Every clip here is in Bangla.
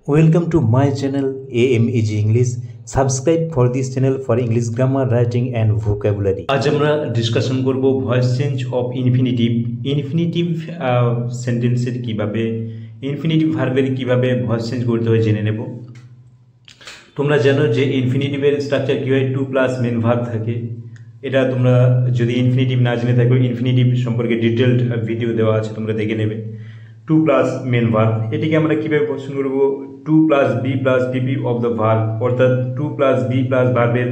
Welcome to my channel AMEG English. Subscribe for this channel for English grammar, writing and vocabulary. আজ আমরা ডিসকাশন করব ভয়েস চেঞ্জ অফ ইনফিনিটিভ সেন্টেন্সের কিভাবে ইনফিনিটিভ ভার্বের কিভাবে ভয়েস চেঞ্জ করতে হয় জেনে নেব। তোমরা জানো যে ইনফিনিটিভের স্ট্রাকচার কি হয়, টু প্লাস মেন ভার্ব থাকে। এটা তোমরা যদি ইনফিনিটিভ না জেনে থাকো, ইনফিনিটিভ সম্পর্কে ডিটেলড ভিডিও দেওয়া আছে, তোমরা দেখে নেবে। টু প্লাস মেন ভার্ব, এটিকে আমরা কীভাবে কোশ্চেন করব, to plus be plus PP of the verb, অর্থাৎ টু প্লাস বি প্লাস ভার্বের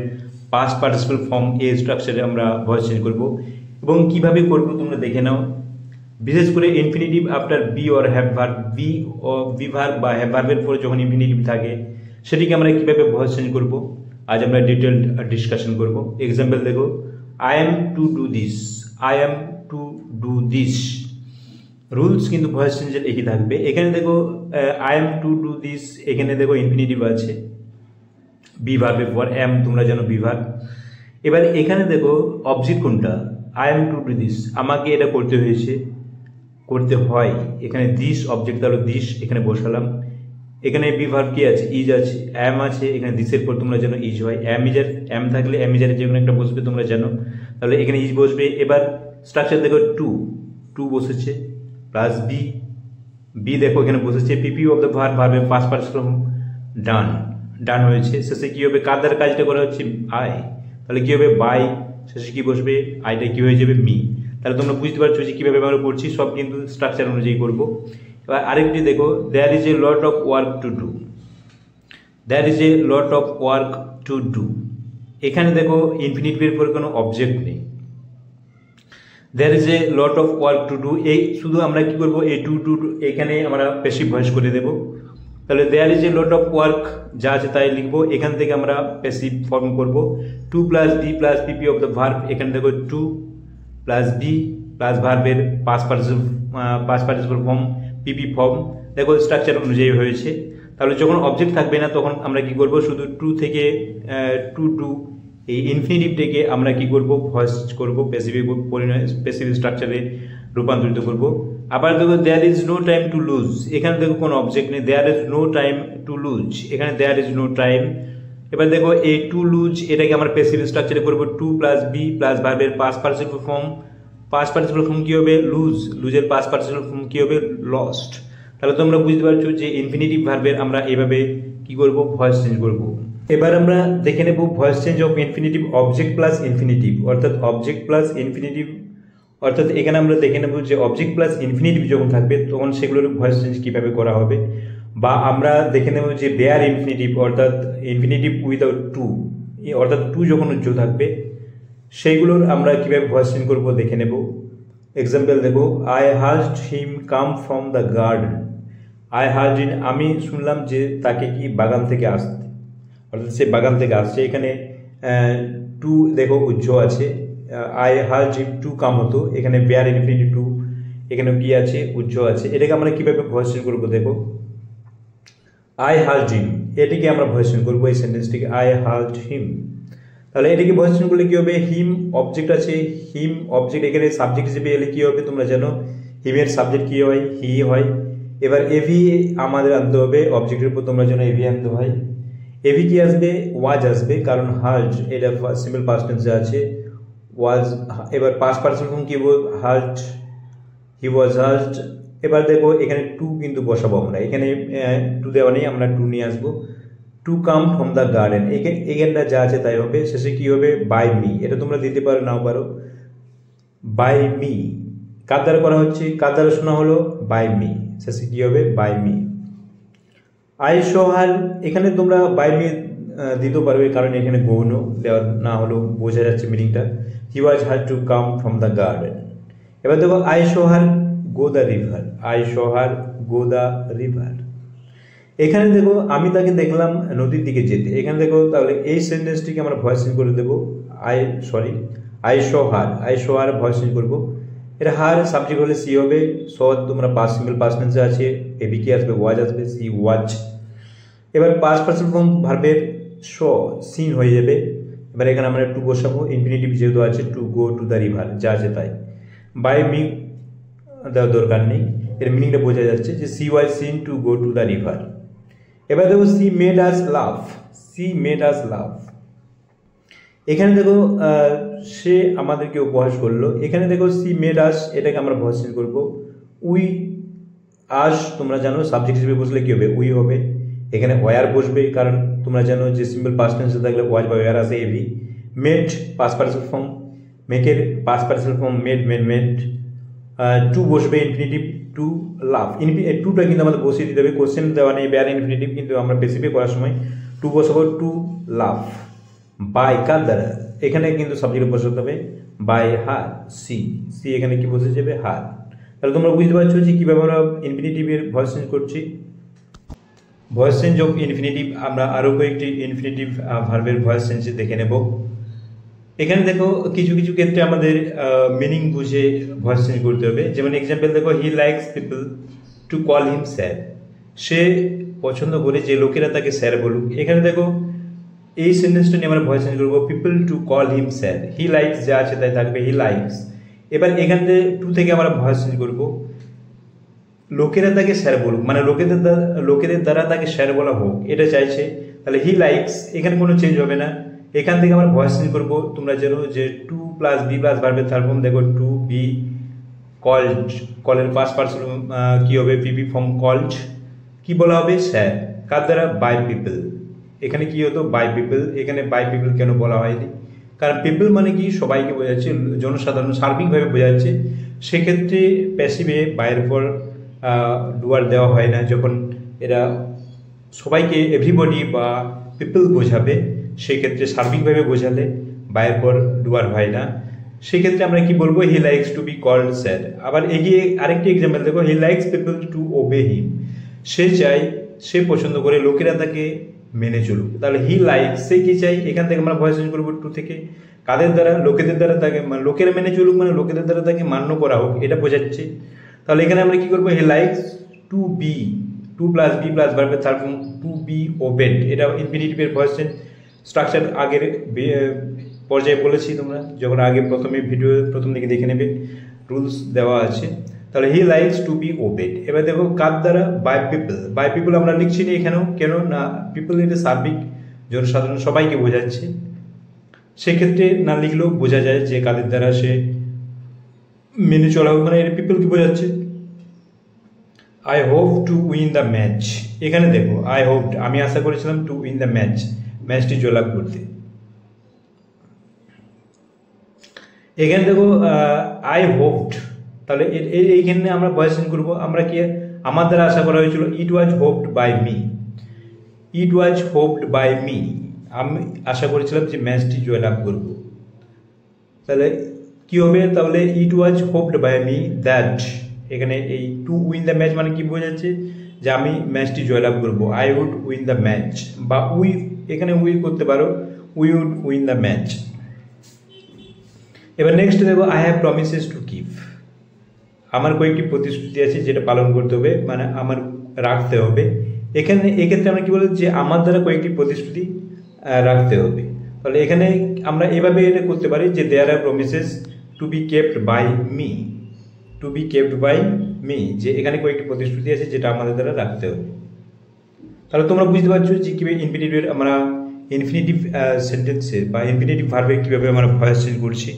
পাস্ট পার্টিসিপল ফর্ম এই স্ট্রাকচারে আমরা ভয়েস চেঞ্জ করব। এবং কীভাবে করব তোমরা দেখে নাও। বিশেষ করে infinitive after be or have verb, be verb বা হ্যাভ ভার্বের পরে যখন ইনফিনিটিভ থাকে সেটিকে আমরা কীভাবে ভয়েস চেঞ্জ করব আজ আমরা ডিটেলড ডিসকাশন করব। এক্সাম্পল দেখো, I am to do this, I am to do this. Rules কিন্তু ভয়েস চেঞ্জের একই থাকবে। এখানে দেখো I am to do this, এখানে দেখো ইনফিনিটিভ আছে বি ভার্বের পর এম, তোমরা জানো বি ভার্ব। এবার এখানে দেখো অবজেক্ট কোনটা, I am to do this, আমাকে এটা করতে হয়েছে, করতে হয়। এখানে দিস অবজেক্ট, তাহলে দিস এখানে বসালাম। এখানে বি ভার্ব কি আছে, ইজ আছে, এম আছে। এখানে দিসের পর তোমরা জানো ইজ হয়। এম থাকলে এম ইজারে যে কোনো একটা বসবে, তোমরা জানো। তাহলে এখানে ইজ বসবে। এবার স্ট্রাকচার দেখো, টু বসেছে প্লাস বি দেখো এখানে বসেছে, পিপি অফ দ্য ভার্ব, ভার্বের পাস্ট পার্টিসিপল ডান হয়েছে। শেষে কি হবে, কাদার কাজটা করা হচ্ছে আই, তাহলে কি হবে বাই, শেষে কি বসবে, আইটা কি হয়ে যাবে মি। তাহলে তোমরা বুঝতে পারছো যে কীভাবে আমরা করছি, সব কিন্তু স্ট্রাকচার অনুযায়ী করবো। এবার আরেকটি দেখো, there is a lot of work to do, there is a lot of work to do. এখানে দেখো ইনফিনিটিভের পর কোনো অবজেক্ট নেই, there is a lot of work to do. এই শুধু আমরা কি করব, এই টু এখানে আমরা প্যাসিভ ভয়েস করে দেব। তাহলে there is a lot of work যা আছে তাই লিখবো। এখান থেকে আমরা প্যাসিভ ফর্ম করব, to plus be plus PP of the verb. এখানে দেখো টু প্লাস বি প্লাস ভার্বের past participle form PP form, দেখো স্ট্রাকচার অনুযায়ী হয়েছে। তাহলে যখন অবজেক্ট থাকবে না তখন আমরা কি করব, শুধু টু থেকে টু এই ইনফিনিটিভটাকে আমরা কি করব, ভয়েস করব, প্যাসিভ স্ট্রাকচারে রূপান্তরিত করব। আবার দেখো there is no time to lose, এখানে দেখো কোনো অবজেক্ট নেই, there is no time to lose, এখানে দেয়ার ইজ নো টাইম। এবার দেখো এই টু লুজ এটাকে আমরা প্যাসিভ স্ট্রাকচারে করব, টু প্লাস বি প্লাস ভার্বের পাস্ট পার্টিসিপল ফর্ম কি হবে, লুজের পাস্ট পার্টিসিপল ফর্ম কি হবে, লস্ট। তাহলে তোমরা বুঝতে পারছো যে ইনফিনিটিভ ভার্বের আমরা এইভাবে কি করব, ভয়েস চেঞ্জ করব। এবার আমরা দেখে নেব voice change of infinitive object plus infinitive, অর্থাৎ অবজেক্ট প্লাস ইনফিনিটিভ। অর্থাৎ এখানে আমরা দেখে নেব যে অবজেক্ট প্লাস ইনফিনিটিভ যখন থাকবে তখন সেগুলোর ভয়েস চেঞ্জ কীভাবে করা হবে। বা আমরা দেখে নেব যে বেয়ার ইনফিনিটিভ, অর্থাৎ ইনফিনিটিভ উইদাউট টু, অর্থাৎ টু যখন উজ্জ্ব থাকবে সেইগুলোর আমরা কীভাবে ভয়েস চেঞ্জ করবো দেখে নেব। এক্সাম্পল দেব, I heard him come from the garden, I heard in, আমি শুনলাম যে তাকে কি বাগান থেকে আসতে, অর্থাৎ সে বাগান থেকে আসছে। এখানে টু দেখো উজ্জ্ব আছে, I heard him to come হতো, এখানে বেয়ার ইনফিনিটিভ টু, এখানে কি আছে, উজ্জ্ব আছে। এটাকে আমরা কীভাবে ভয়েস চেঞ্জ করবো দেখো, আই হার্ড হিম, এটিকে আমরা ভয়েস চেঞ্জ করবো, এই সেন্টেন্সটিকে আই হার্ড হিম। তাহলে এটাকে ভয়েস চেঞ্জ করলে কী হবে, হিম অবজেক্ট আছে, হিম অবজেক্ট এখানে সাবজেক্ট হিসেবে এলে কী হবে, তোমরা জানো হিমের সাবজেক্ট কী হয়, হি হয়। এবার এভি আমাদের আনতে হবে অবজেক্টের উপর, তোমরা জানো এভি আনতে হয়। এভি কি আসবে, ওয়াজ আসবে, কারণ হার্ড এটা সিম্পল পাস্ট টেন্সে আছে, ওয়াজ। এবার পাস্ট পার্টিসিপল ফর্ম কি হবে, হার্ড, হি ওয়াজ হার্ড। এবার দেখো এখানে টু কিন্তু বসাবো আমরা, এখানে টু দেওয়া নেই, আমরা টু নিয়ে আসবো। To come from the garden, এখানটা যা আছে তাই হবে। শেষে কি হবে, বাই মি, এটা তোমরা দিতে পারো নাও পারো, বাই মি। কার দ্বারা করা হচ্ছে, কার দ্বারা শোনা হলো, বাই মি, শেষে কি হবে, বাই মি। আই শো হার, এখানে তোমরা বাই মি দিতে পারবে, কারণ এখানে গৌণ দেওয়া না হলেও বোঝা যাচ্ছে মিনিংটা। He was her to come from the garden. এবার দেখো I show her go the river, I show her go the river. এখানে দেখো আমি তাকে দেখলাম নদীর দিকে যেতে, এখানে দেখো তাহলে এই সেন্টেন্সটিকে আমরা ভয়েস চেঞ্জ করে দেবো, I show her voice change করবো। এটা হার সাবজেক্ট হলে সি হবে, সো তোমরা পাস্ট সিম্পল পাস্ট টেন্সে আছে, এবি কি আসবে, ওয়াজ আসবে, সি ওয়াজ। এবার পাস্ট পার্টিসিপল ফর্ম ভার্বের সিন হয়ে যাবে। এবার এখানে আমরা টু বসাবো, ইনফিনিটিভ যেহেতু আছে, to go to the river যা আছে তাই। বাই মি দেওয়ার দরকার নেই, এর মিনিংটা বোঝা যাচ্ছে যে C was seen to go to the river. এবার দেখো সি মেড আস লাভ, সি মেড আস লাভ, এখানে দেখো সে আমাদেরকে উপহাস করলো। এখানে দেখো সি মেড আস, এটাকে আমরা ভয়েস চেঞ্জ করবো উই আস। তোমরা জানো সাবজেক্ট হিসেবে বসলে কি হবে, উই হবে। এখানে ওয়ার বসবে, কারণ তোমরা জানো যে সিম্পল পাস্ট টেন্সে থাকলে ওয়াজ বা ওয়ার আসে এভি। মেড পাস্ট পার্টিসিপল ফর্ম, মেকের past participle form made made made. To বসবে ইনফিনিটিভ টু লাভ, টুটা কিন্তু আমাদের বসিয়ে দিতে হবে, কোশ্চেন দেওয়া নেই বেয়ার ইনফিনিটিভ, কিন্তু আমরা স্পেসিফাই করার সময় টু বসাবো টু লাভ। বাই কার দ্বারা, এখানে কিন্তু সাবজেক্ট বসাতে হবে বাই হার, সি, সি এখানে কি বসে যাবে হার। তাহলে তোমরা বুঝতে পারছো যে কীভাবে আমরা ইনফিনিটিভের ভয়েস চেঞ্জ করছি। ভয়েস চেঞ্জ অফ ইনফিনিটিভ আমরা আরও কয়েকটি ইনফিনিটিভ ভার্বের ভয়েস চেঞ্জ দেখে নেব। এখানে দেখো কিছু কিছু ক্ষেত্রে আমাদের মিনিং বুঝে ভয়েস চেঞ্জ করতে হবে। যেমন এক্সাম্পল দেখো, he likes people to call him sir, সে পছন্দ করে যে লোকেরা তাকে স্যার বলুক। এখানে দেখো এই সেন্টেন্সটা নিয়ে আমরা ভয়েস চেঞ্জ করবো, people to call him sir, he likes যা আছে তাই থাকবে হি লাইকস। এবার এখান থেকে টু থেকে আমরা ভয়েস চেঞ্জ করবো, লোকেরা তাকে স্যার বলুক, মানে লোকেদের দ্বারা তাকে স্যার বলা হোক, এটা চাইছে। তাহলে হি লাইকস, এখানে কোনো চেঞ্জ হবে না। এখান থেকে আমরা ভয়েস চেঞ্জ করবো, তোমরা জানো যে টু প্লাস বি প্লাস ভার্বের থার্ড ফর্ম দেখো টু বি কল্ড, কলের পাস্ট পার্সন কি হবে পিপি ফর্ম কল্ড, কি বলা হবে স্যার, কার দ্বারা বাই পিপল। এখানে কি হতো বাই পিপল, এখানে বাই পিপল কেন বলা হয়নি, কারণ পিপল মানে কি সবাইকে বোঝাচ্ছে, জনসাধারণ সার্বিকভাবে বোঝাচ্ছে। সেক্ষেত্রে প্যাসিভে বাইরের পর ডুয়ার দেওয়া হয় না, যখন এরা সবাইকে এভরিবডি বা পিপল বোঝাবে, সেক্ষেত্রে সার্বিকভাবে বোঝালে বাইরের পর ডুয়ার হয় না। সেক্ষেত্রে আমরা কি বলবো, he likes to be called sir. আবার এগিয়ে আরেকটি এক্সাম্পল দেখো, he likes people to obey him, সে চাই, সে পছন্দ করে লোকেরা তাকে মেনে চলুক। তাহলে হি লাইকস, সে কি চাই, এখান থেকে আমরা ভয়েস চেঞ্জ করবো টু থেকে, কাদের দ্বারা, লোকেদের দ্বারা তাকে, লোকেরা মেনে চলুক মানে লোকেদের দ্বারা তাকে মান্য করা হোক, এটা বোঝাচ্ছে। তাহলে এখানে আমরা কি করবো, he likes to be, to plus be plus ভার্বের third form to be obeyed, এটা ইনফিনিটিভের ভয়েস চেঞ্জ স্ট্রাকচার আগের পর্যায়ে বলেছি, তোমরা যখন আগে প্রথমে ভিডিও প্রথম দিকে দেখে নেবে, রুলস দেওয়া আছে। তাহলে he likes to be obeyed. এবার দেখো কার দ্বারা, বাই পিপল, বাই পিপল আমরা লিখছি না এখানেও, কেন না পিপল এটা সার্বিক জনসাধারণ সবাইকে বোঝাচ্ছে, সেক্ষেত্রে না লিখলেও বোঝা যায় যে কাদের দ্বারা সে মেনে চলা হোক, মানে এটা পিপল কি বোঝাচ্ছে। I hope to win the match, এখানে দেখো আই হোপ, আমি আশা করেছিলাম টু উইন দ্য ম্যাচ, ম্যাচটি জয়লাভ করতে। এখানে দেখো আই হোপড, তাহলে এইখানে আমরা ভয়েস চেঞ্জ করবো, আমরা কি আমার দ্বারা আশা করা হয়েছিল, it was hoped by me, it was hoped by me, আমি আশা করেছিলাম যে ম্যাচটি জয়লাভ করব। তাহলে কি হবে, তাহলে ইট was hoped by me that, এখানে এই টু উইন দ্য ম্যাচ মানে কি বোঝাচ্ছে, যে আমি ম্যাচটি জয়লাভ করবো, I would win the match, বা উই, এখানে উই করতে পারো, we would win the match. এবার নেক্সট দেখো, I have promises to keep, আমার কয়েকটি প্রতিশ্রুতি আছে যেটা পালন করতে হবে, মানে আমার রাখতে হবে। এখানে এক্ষেত্রে আমরা কি বলি, যে আমার দ্বারা কয়েকটি প্রতিশ্রুতি রাখতে হবে। তাহলে এখানে আমরা এভাবে এটা করতে পারি যে there are promises to be kept by me, to be kept by me, যে এখানে কয়েকটি প্রতিশ্রুতি আছে যেটা আমাদের দ্বারা রাখতে হবে। তাহলে তোমরা বুঝতে পারছো যে কীভাবে ইনফিনিটিভ আমরা ইনফিনিটিভ সেন্টেন্সে বা ইনফিনিটিভ ভার্বে কীভাবে আমরা ভয়েস চেঞ্জ করছি।